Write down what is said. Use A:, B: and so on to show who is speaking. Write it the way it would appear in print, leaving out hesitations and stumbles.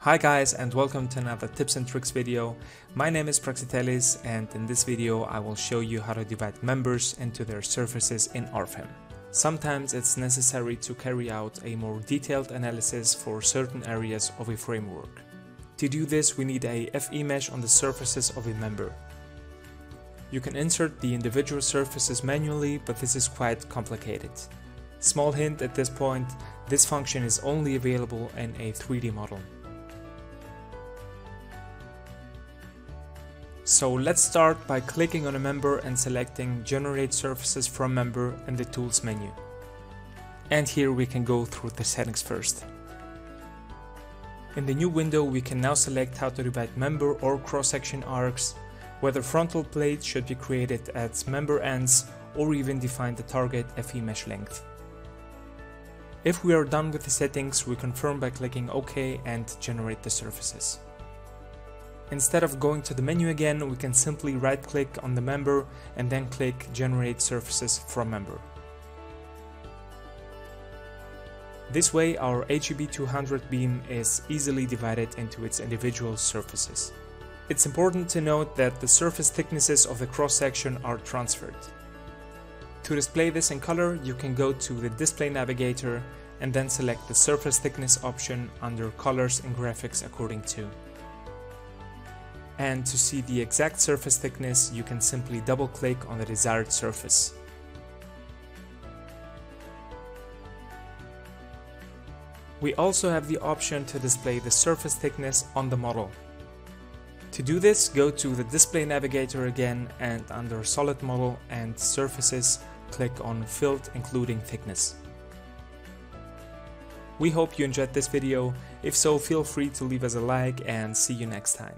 A: Hi guys, and welcome to another tips and tricks video. My name is Praxitelis, and in this video I will show you how to divide members into their surfaces in RFEM. Sometimes it's necessary to carry out a more detailed analysis for certain areas of a framework. To do this, we need a FE mesh on the surfaces of a member. You can insert the individual surfaces manually, but this is quite complicated. Small hint at this point, this function is only available in a 3D model. So let's start by clicking on a member and selecting Generate Surfaces from Member in the Tools menu. And here we can go through the settings first. In the new window we can now select how to divide member or cross-section arcs, whether frontal plates should be created at member ends, or even define the target FE mesh length. If we are done with the settings, we confirm by clicking OK and generate the surfaces. Instead of going to the menu again, we can simply right-click on the member and then click Generate Surfaces from Member. This way our HEB 200 beam is easily divided into its individual surfaces. It's important to note that the surface thicknesses of the cross-section are transferred. To display this in color, you can go to the Display Navigator and then select the Surface Thickness option under Colors and Graphics according to. And to see the exact surface thickness, you can simply double-click on the desired surface. We also have the option to display the surface thickness on the model. To do this, go to the Display Navigator again and under Solid Model and Surfaces, click on Filled including thickness. We hope you enjoyed this video. If so, feel free to leave us a like and see you next time.